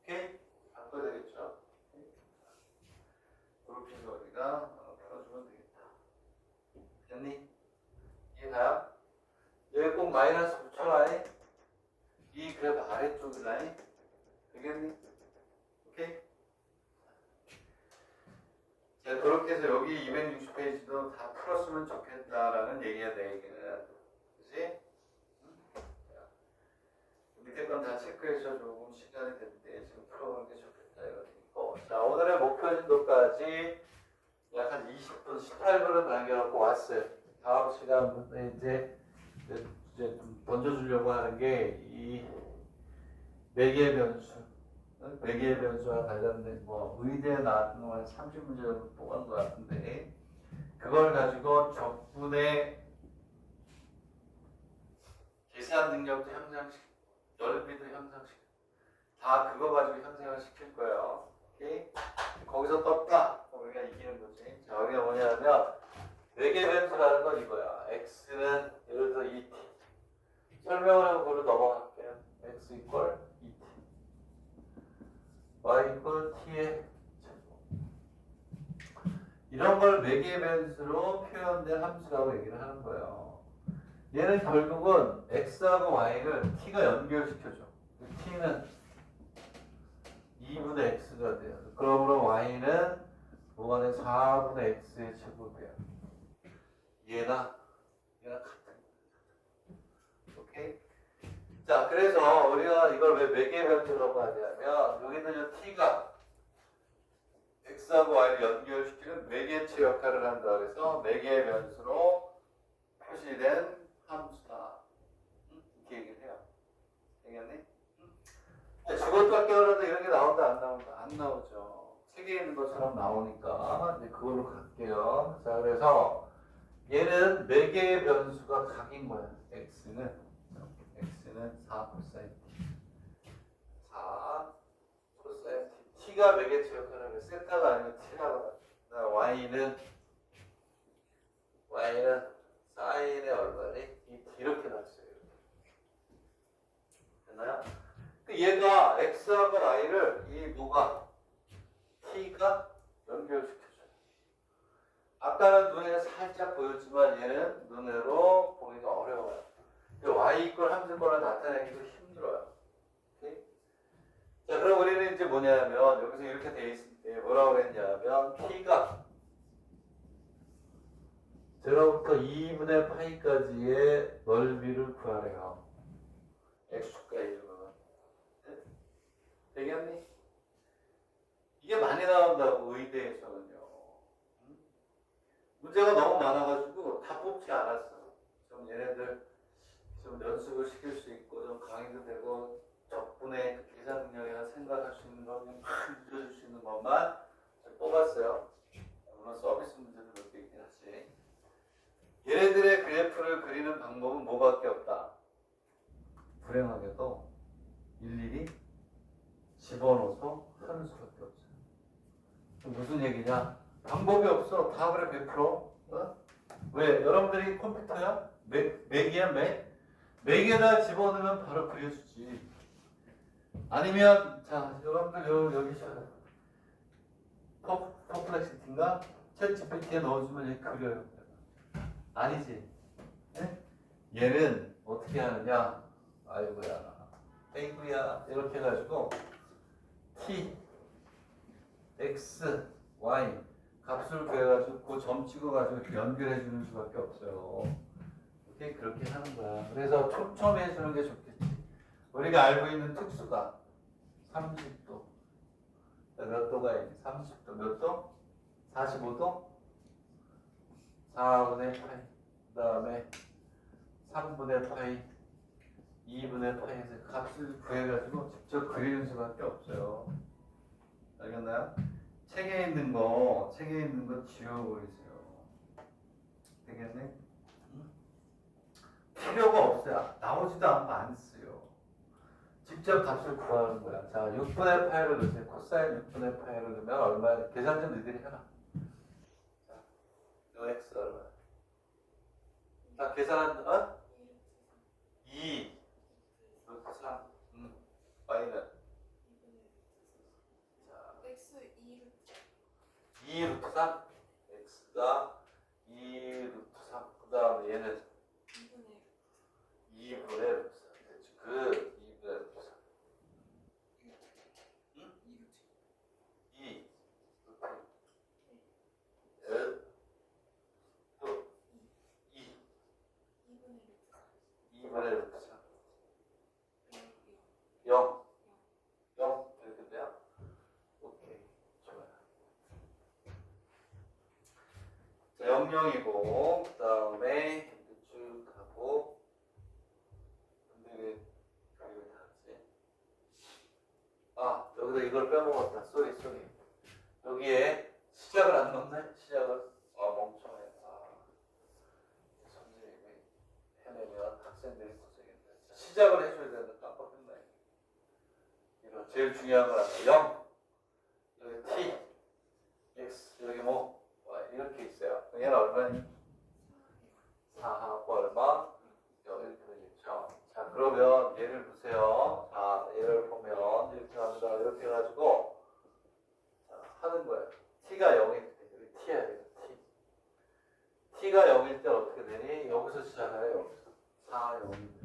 오케이? 바꿔야 되겠죠. 그렇게 해서 우리가 풀어주면 되겠다. 됐니? 이해가요? 여기 꼭 마이너스 붙여라. 이 그래프 아래쪽이다. 되겠니? 오케이? 자, 그렇게 해서 여기 260페이지도 다 풀었으면 좋겠다라는 얘기야, 내 얘기는. 그치? 자, 밑에 건 다 체크해서 조금 시간이 될 때 지금 풀어보는 게 좋겠다, 이거. 자, 오늘의 목표 진도까지 약 한 20분, 18분을 남겨놓고 왔어요. 다음 시간부터 이제 좀 던져주려고 하는 게 이 매개 변수, 매개 변수와 관련된 뭐 의대에 나왔던 거 한 30문제 정도 뽑은 것 같은데 그걸 가지고 적분의 계산 능력도 향상시키고 넓이도 향상시키고 다 그거 가지고 형성을 시킬 거예요. 오케이? 거기서 떴다. 우리가 이기는 거지. 자, 여기가 뭐냐면 매개 변수라는 건 이거야. x는 예를 들어 2t. 설명을 하고 그로 넘어갈게요. x 이퀄 2t. y 이퀄 t의 제곱. 이런 걸 매개 변수로 표현된 함수라고 얘기를 하는 거예요. 얘는 결국은 x하고 y를 t가 연결시켜줘. t는 2분의 x가 돼요. 그러므로 y는 뭐가 돼? 4분의 x의 제곱이야. 얘나 같은 거야. 오케이? 자, 그래서 우리가 이걸 왜 매개 변수라고 하냐면 여기는 t가 x하고 y를 연결시키는 매개체 역할을 한다. 그래서 매개 변수로 표시된 함수다. 이렇게 얘기를 해요. 되겠니? 주것밖에 어려도 이런 게 나온다 안 나온다? 안 나오죠. 책에 있는 것처럼 나오니까 이제 그걸로 갈게요. 자, 그래서 얘는 매개의 변수가 각인 거야. x는 4 코사인 t. 4 코사인 t. t가 매개체 역할을 하면 세타가 아니면 t라고 하죠. y는 사인의 얼마니? 이렇게 났어요. 됐나요? 얘가 x하고 y를 이 뭐가 t가 연결시켜줘요. 아까는 눈에 살짝 보였지만 얘는 눈으로 보기가 어려워요. y 이퀄 함수권을 나타내기도 힘들어요. 오케이? 자, 그럼 우리는 이제 뭐냐면 여기서 이렇게 돼 있을 때 뭐라고 했냐면 t가 0부터 2분의 파이까지의 넓이를 구하래요. x축과 이름은. 되겠니? 이게 많이 나온다고 의대에서는요. 문제가 너무 많아가지고 다 뽑지 않았어. 그럼 얘네들 좀 연습을 시킬 수 있고 좀 강의도 되고 덕분에 그 계산 능력이나 생각할 수 있는 거 그냥 팍 늦어줄 수 있는 것만 뽑았어요. 물론 서비스 문제도 몇 개 있긴 하지. 얘네들의 그래프를 그리는 방법은 뭐밖에 없다. 불행하게도 일일이 집어넣어서 하는 수밖에 없어요. 무슨 얘기냐? 방법이 없어. 다 그래 100%. 어? 왜? 여러분들이 컴퓨터야? 맥이야 맥? 맥에다 집어넣으면 바로 그려주지. 아니면 자 여러분들 여기 퍼플렉시티인가? 챗 GPT에 넣어주면 얘 그려요. 아니지. 네? 얘는 어떻게 하느냐? 아이고야. 이렇게 해가지고 t, x, y 값을 구해가지고 그 점 찍어가지고 연결해 주는 수밖에 없어요. 그렇게 하는 거야. 그래서 촘촘해 주는 게 좋겠지. 우리가 알고 있는 특수가 30도. 몇 도가 있니? 30도. 몇 도? 45도? 4분의 파이. 그 다음에 3분의 파이. 2분의 파이에서 값을 구해가지고 직접 그리는 수밖에 없어요. 알겠나요? 책에 있는 거 지워버리세요. 되겠네? 필요가 없어요. 나오지도 않고 안 써요. 직접 값을 구하는 거야. 자, 6분의 파이를 넣으세요. 코사인 6분의 파이를 넣으면 얼마? 계산 좀 너희들이 해라. 자, 요 x 얼마? 자, 계산한, 2 루트 3 y는 자, x 2루트 2 루트 3 x가 2 루트 3 그 다음에 얘는 2분의 루트 3 그렇지. 그 2분의 루트 3 응? 2 루트 또 2 2분의 루트 3 0 0 이렇게 돼요? 오케이 좋아요. 자 0이고 그 다음에 쭉 가고 근데 왜 여기 닿았지? 아 여기다 이걸 빼먹었다. 쏘리 여기에 시작을 안 넣네? 시작을 멍청해. 선생님이 해내면 학생들이 고생했네. 시작을 해줘야 되는데 깜빡했네. 이거 제일 중요한 건 0 여기 t x 여기 뭐 이렇게 있어요. 얘는 얼마니? 4하고 얼마? 여기 이렇게 되겠죠. 자 그러면 얘를 보세요. 자 얘를 보면 이렇게 합니다. 이렇게 해가지고 자, 하는 거예요. t가 0일 때 여기 t야 돼요. t가 0일 때 어떻게 되니? 여기서 시작해요. 여기서 4 0이 돼요.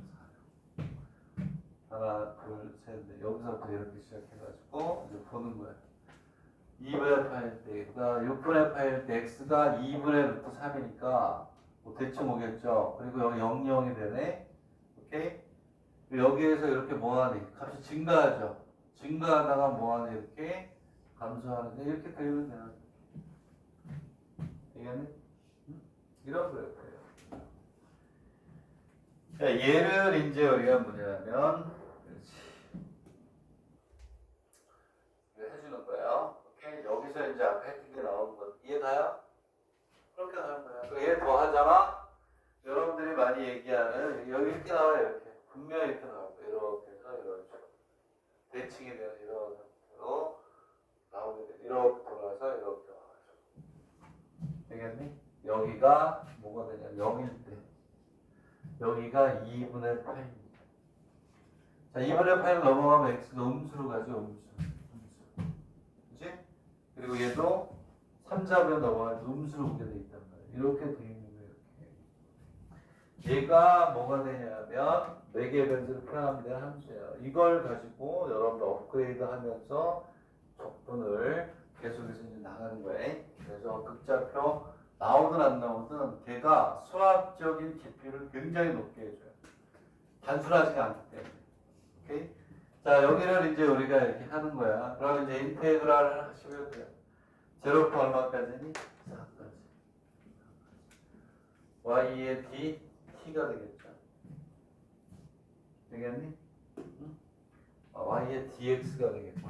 4 0 하나 둘 셋 넷 여기서부터 이렇게 시작해가지고 이제 보는 거예요. 2분의 파일 때, 그다음 6분의 파일 때 x가 2분의 루트 3이니까 뭐 대충 오겠죠. 그리고 여기 0, 0이 되네. 오케이? 여기에서 이렇게 뭐하니? 값이 증가하죠. 증가하다가 뭐하니? 이렇게 감소하는데 이렇게 그리면 되는 되겠니? 이런 그래프예요. 자, 얘를 이제 우리가 뭐냐면 해주는 거예요. 오케이? 여기서 이제 앞에 했던 게 나오는 거 이해가요? 그렇게 나오는 거야. 얘 더 하잖아? 여러분들이 많이 얘기하는 여기 이렇게 나와요. 이렇게 분명히 이렇게 나오고 이렇게 해서 이런 식으로 대칭이 되는 이런 상태로 나오게 돼. 이렇게 돌아서 이렇게 와가지고 되겠니? 여기가 뭐가 되냐? 0일 때 여기가 2분의 8입니다. 자, 2분의 8을 넘어가면 x가 음수로 가죠. 음수. 그치? 그리고 얘도 3자분에 넘어가서 음수로 오게 돼 있단 말이에요. 이렇게 돼 있는 거예요. 이렇게. 얘가 뭐가 되냐면 4개의 변수를 표현합니다. 함수예요. 이걸 가지고 여러분들 업그레이드 하면서 적분을 계속해서 이제 나가는 거예요. 그래서 극좌표 나오든 안 나오든 걔가 수학적인 깊이를 굉장히 높게 해줘요. 단순하지가 않기 때문에. 오케이? 자, 여기를 이제 우리가 이렇게 하는 거야. 그럼 이제 인테그랄을 하시면 돼요. 제로부터 얼마까지니? 4까지. y의 d, t가 되겠죠. 되겠니? 응? y의 dx가 되겠죠.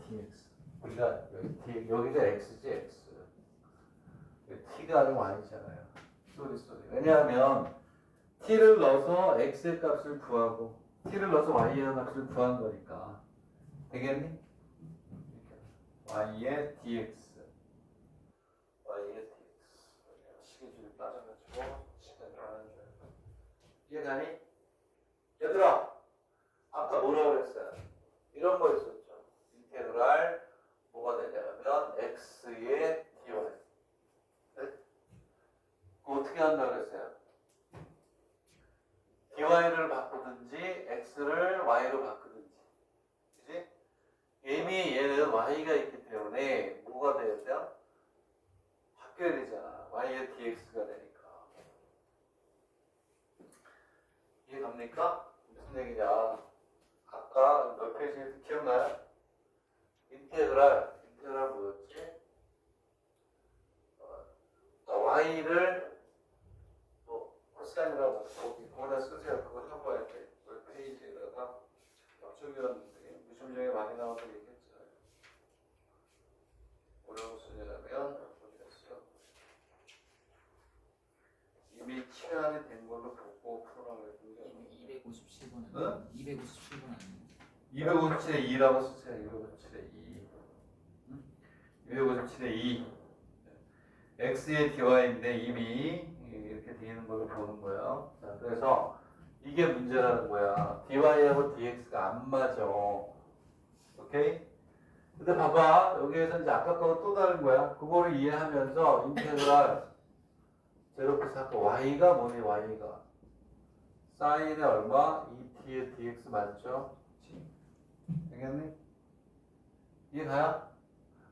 dx. 우리가 여기가 x지 x. t가 아니고 y잖아요. 쏘리. 왜냐하면 t를 넣어서 x의 값을 구하고 t를 넣어서 y의 값을 구한 거니까. 되겠니? y의 dx. 시계줄이 빠져가지고 시간이 안 줄. 이해가니? 얘들아, 아까 뭐라고 그랬어요? 이런 거 있었죠. 인테그랄 뭐가 되냐면 x의 dy. 네? 그거 어떻게 한다고 그랬어요? dy를 바꾸든지 x를 y로 바꾸든지. 그지? 이미 얘는 y가 있기 때문에 뭐가 돼야 돼요? 바뀌어야 되잖아. y의 dx가 되니까. 이해 갑니까? 무슨 얘기냐? 아까 몇 페이지 기억나요? 인테그랄 뭐였지? y를 코사인이라고 거기다 쓰세요. 그거 해봐야 돼. 몇 페이지에다가 역적이었는데 무심정에 많이 나와서 얘기했잖아요. 어려운 수냐면 어디였어요? 이미 치환이 된 걸로 보고 풀어나가야 되는 257번 응? 257번 아니에요? 257에 2라고 쓰세요. 257에 2. 257에 2. x의 dy인데 이미 이렇게 되는 걸 보는 거예요. 자, 그래서 이게 문제라는 거야. dy하고 dx가 안 맞아. 오케이? 근데 봐봐. 여기에서 이제 아까 거와 또 다른 거야. 그거를 이해하면서 인테그랄 제로 사고 y가 뭐니? y가 사인에 얼마? 2t의 dx 맞죠? 되겠니? 이해가요?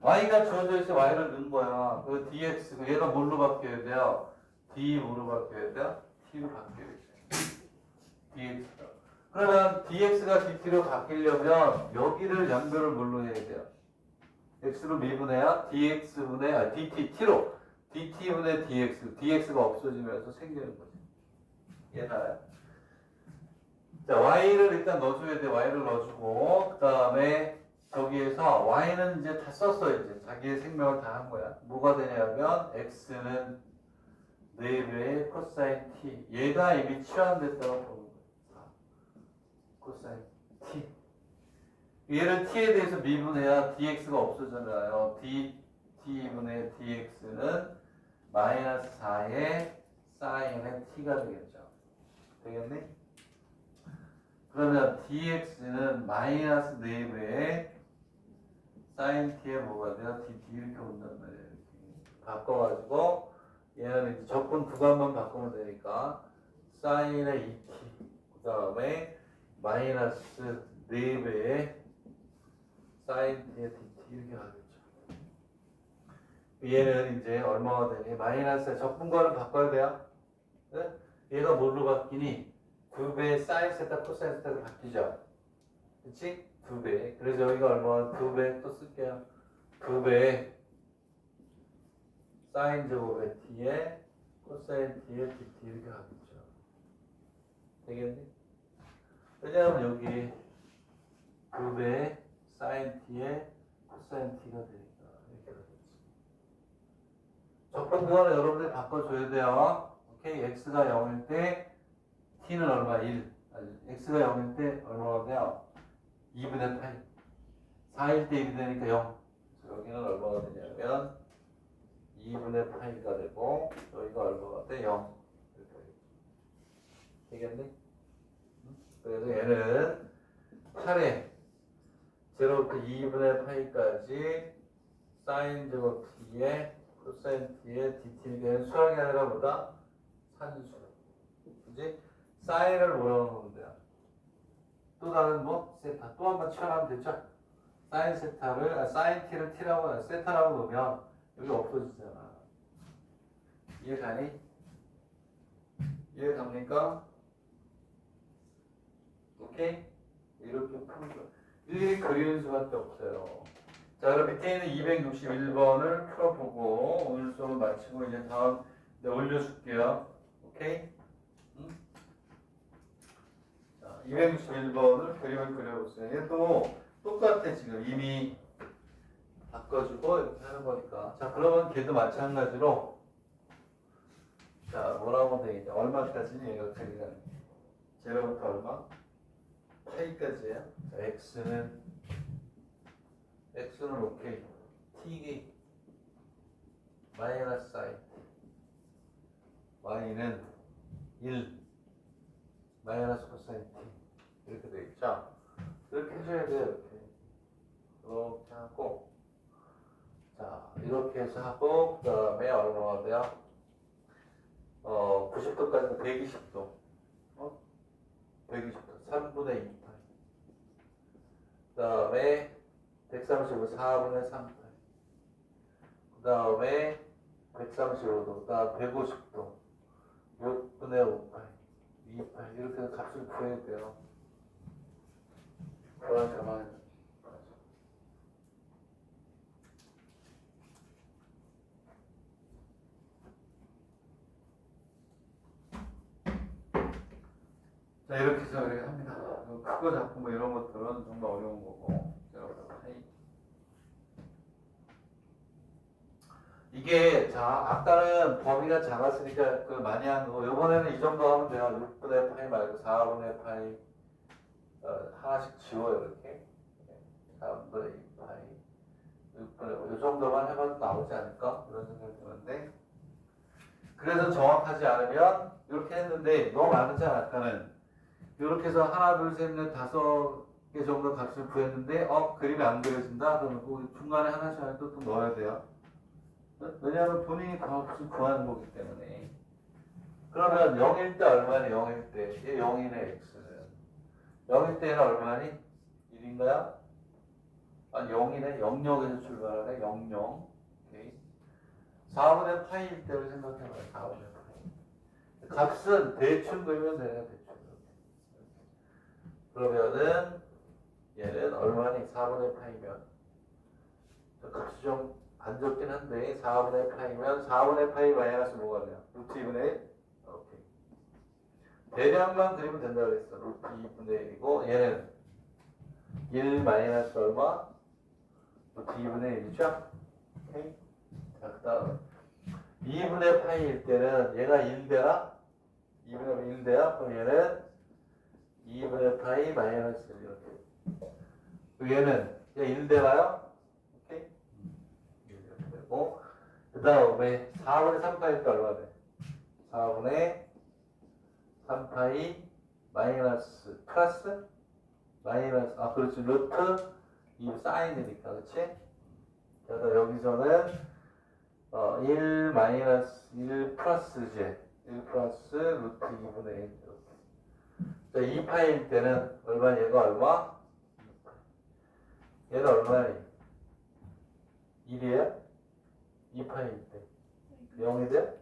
y가 주어져 있어 y를 넣은 거야. 그 dx, 얘가 뭘로 바뀌어야 돼요? d 뭐로 바뀌어야 돼요? t로 바뀌어야 돼. dx가. 그러면 dx가 dt로 바뀌려면 여기를 연결을 뭘로 해야 돼요? x로 미분해야 dx분의 dt, t로 dt분의 dx가 없어지면서 생기는 거지. 이해나요? 자, y를 일단 넣어줘야 돼. y를 넣어주고 그 다음에 저기에서 y는 이제 다 썼어. 이제 자기의 생명을 다 한 거야. 뭐가 되냐면 x는 4배의 코사인 t. 얘가 이미 치환됐다고 보는 거야. 코사인 t. 얘를 t에 대해서 미분해야 dx가 없어지잖아요. dt분의 dx는 마이너스 4의 사인의 t가 되겠죠. 되겠니? 그러면 dx는 마이너스 4배의 사인 t에 뭐가 돼요? dt 이렇게 온단 말이에요. 이렇게 바꿔가지고 얘는 이제 접근 구간만 바꾸면 되니까 사인의 2t 그 다음에 마이너스 4배의 사인 t의 dt 이렇게 가겠죠. 얘는 이제 얼마가 되니? 마이너스 접근구간을 바꿔야 돼요. 네? 얘가 뭘로 바뀌니? 2배의 사인 세타 코사인 세타로 바뀌죠. 그치? 2배. 그래서 여기가 얼마? 2배 또 쓸게요. 2배의 사인 제곱의 t에 코사인 t의 dt 이렇게 가겠죠. 되겠니? 왜냐하면 여기 2배의 사인 t에 코사인 t가 되니까 이렇게 되겠지. 접근구간을 여러분들이 바꿔줘야 돼요. 오케이? x가 0일 때 t는 얼마? 1. x가 0일 때 얼마가 돼요? 2분의 8. 4일 때 1이 되니까 0. 여기는 얼마가 되냐면 2분의 8가 되고 여기가 얼마가 돼? 0. 되겠니? 그래서 얘는 8에 0부터 2분의 8까지 사인 제곱 t에 코사인 t에 dt니까 수학이 아니라 뭐다? 산수. 그지? 사인을 뭐라고 하면 돼요? 또 다른 뭐? 세타. 또 한 번 치환하면 되죠? 사인 세타를, 사인 t를 t라고, 세타라고 놓으면 여기 없어지잖아. 이해가니? 이해갑니까? 오케이? 이렇게 푸는 거. 일일이 그리는 수밖에 없어요. 자, 그럼 밑에 있는 261번을 풀어보고 오늘 수업을 마치고 이제 다음 올려줄게요. 오케이? 응? 261번을 그림을 그려보세요. 얘도 똑같아 지금 이미 바꿔주고 이렇게 하는 거니까. 자 그러면 걔도 마찬가지로 자 뭐라고 되겠냐. 얼마까지 얘가 그리는 제로부터 얼마? 파이까지예요. 자 x는 오케이. t 마이너스 사인 y는 1 마이너스 코사인 t 이렇게 돼 있죠. 이렇게 해줘야 돼요. 이렇게 하고 자 이렇게 해서 하고 그 다음에 얼마가 돼요? 90도까지는 120도 120도 3분의 2파이 그 다음에 135 4분의 3파이 그 다음에 135도 그 다음 150도 6분의 5파이 2파이 이렇게 해서 값을 구해야 돼요. 그런 상황에 자 이렇게 해서 이렇게 합니다. 크고 작고 뭐 이런 것들은 좀 더 어려운 거고 이게 자 아까는 범위가 작았으니까 그 많이 한 거고 이번에는 이 정도 하면 돼요. 6분의 파이 말고 4분의 파이 하나씩 지워요 이렇게 3분의 2파이 6분의 5 이 정도만 해봐도 나오지 않을까 이런 생각이 드는데 그래서 정확하지 않으면 이렇게 했는데 너무 많았잖아 아까는 이렇게 해서 하나 둘셋넷 다섯 개 정도 값을 구했는데 그림이 안 그려진다 그러면 그 중간에 하나씩 또 넣어야 돼요. 왜냐하면 본인이 값을 구하는 거기 때문에. 그러면 0일 때 얼마니 0일 때 얘 0이네 x는 0일 때는 얼마니 1인가요? 아니 0이네 0역에서 출발하네 00 오케이. 4분의 파이일 때를 생각해봐요 4분의 파이 값은 대충 그리면 되네요 대충. 그러면은 얘는 얼마니 4분의 파이면 값이 좀 안 적긴 한데 4분의 파이면 4분의 파이 마이너스 뭐가 돼요? 루트 2분의 1? 오케이. 대략만 그리면 된다 그랬어. 루트 2분의 1이고 얘는 1 마이너스 얼마? 루트 2분의 1이죠? 오케이. 자, 그 다음 2분의 파이일 때는 얘가 1대라? 2분의 1대야? 그럼 얘는 2분의 파이 마이너스 1 이렇게. 얘는 얘 1대라요? 오케이. 이렇게 되고 그 다음에 4분의 3파이 때 얼마 돼? 4분의 3파이 마이너스 플러스 마이너스 그렇지 루트 이 사인이니까 그렇지? 그래서 여기서는 1 마이너스 1 플러스 j 1 플러스 루트 2분의 1 이렇게. 자 2파일 때는 얼마 얘가 얼마? 얘는 얼마니? 1이에요? 2파일 때 0이 돼?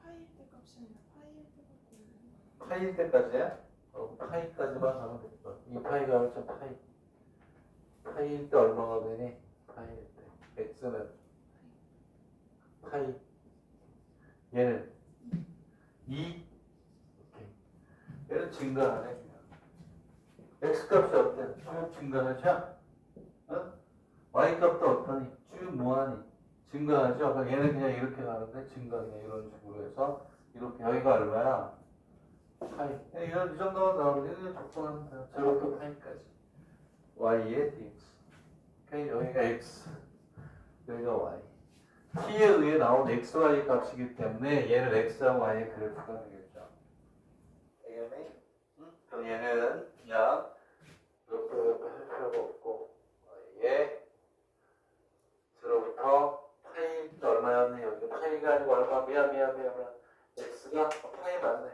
파일 때 값이 아니라 파일 때 값이 파일 때까지야? 파이까지만 가면 될 거야. 이 파이가 얼마 파이. 파이일 때 얼마가 되니? 파이일 때. x는 파이. 얘는 2. 오케이. 얘는 증가하네. x 값이 어때? 쭉 증가하죠? y 값도 어떠니? 쭉 뭐하니? 증가하죠? 그럼 얘는 그냥 이렇게 가는데 증가 그냥 이런 식으로 해서 이렇게 여기가 얼마야? 파이. 이런 이 정도만 나오면 이게 적당한 거야. 제로부터 파이까지. y의 dx. 오케이, 여기가 x, 여기가 y. t에 의해 나온 x, y 값이기 때문에 얘는 x와 y의 그래프가 되겠죠. 알겠니? 그럼 얘는 그냥 이렇게 할 필요가 없고 y의 제로부터 파이 얼마였니? 여기 파이가 아니고 얼마? 미안. x가 파이 맞네.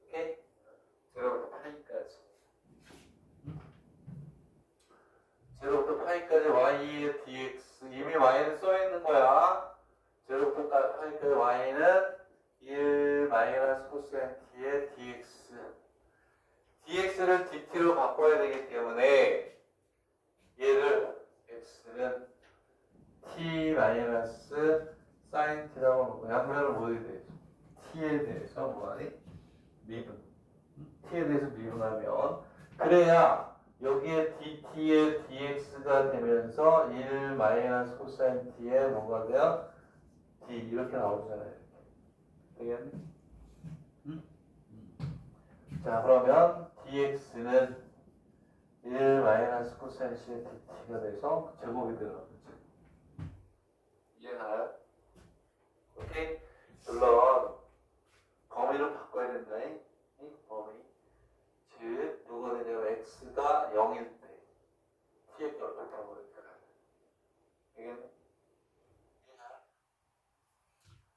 오케이? 제로부터 파이까지. 제로부터 파이까지 y의 dx. 이미 y는 써있는 거야. 제로부터 파이까지 y는 1 마이너스 코사인 t의 dx. dx를 dt로 바꿔야 되기 때문에 얘를 x는 t 마이너스 사인 t라고 놓고 양면을 뭐에 대해서? t에 대해서 뭐하니? 미분. t에 대해서 미분하면 그래야 여기에 dt의 dx가 되면서 1 마이너스 코사인 t의 뭐가 돼요? d 이렇게 나오잖아요. 되겠니? 자 그러면 dx는 1 마이너스 코사인 c의 dt가 돼서 제곱이 되는 이해가요? 오케이? 물론 범위를 바꿔야 된다. 이 범위. 즉 누가 되냐면 x가 0일 때 t의 값을 바꿔버릴까. 알겠네? 이해가요?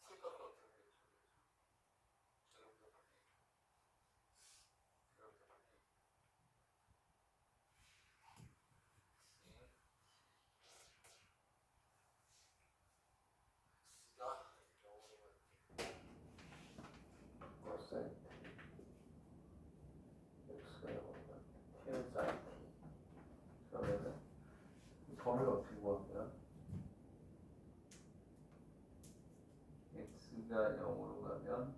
t의 값은 어떻게 되죠? 코사인 x가 0이면 t는 sin t 그러면은 범위를 어떻게 구하면 x가 0으로 가면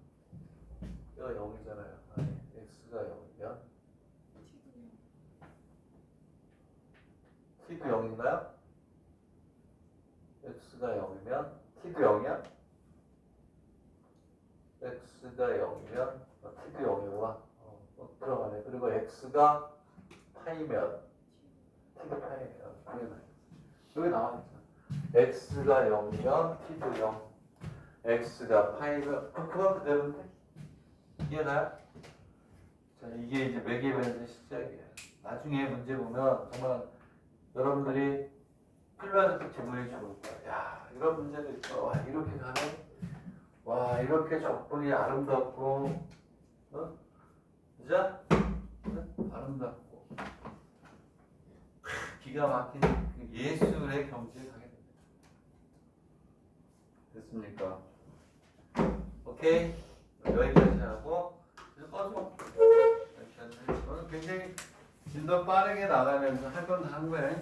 이거 0이잖아요. 아니 x가 0이면 t도 0인가요? x가 0이면 t도 0이야? x가 0이면 t도 0이구나. 들어가네. 그리고 x가 파이면 t도 파이면 여기 나와있잖아. x가 0이면 t도 0 x가 파이면 그건 그대로인데 이해가요? 자 이게 이제 매개변의 시작이에요. 나중에 문제 보면 정말 여러분들이 필요한 질문이 좋을 거야. 야 이런 문제도 있어. 와 이렇게 가네. 와 이렇게 적분이 아름답고 그죠? 아름답고 기가 막힌 그 예술의 경지에 가게 됩니다. 됐습니까? 오케이 여기까지 하고 이제 꺼줘. 오늘 굉장히 진도 빠르게 나가면서 할 건 다 한 거야.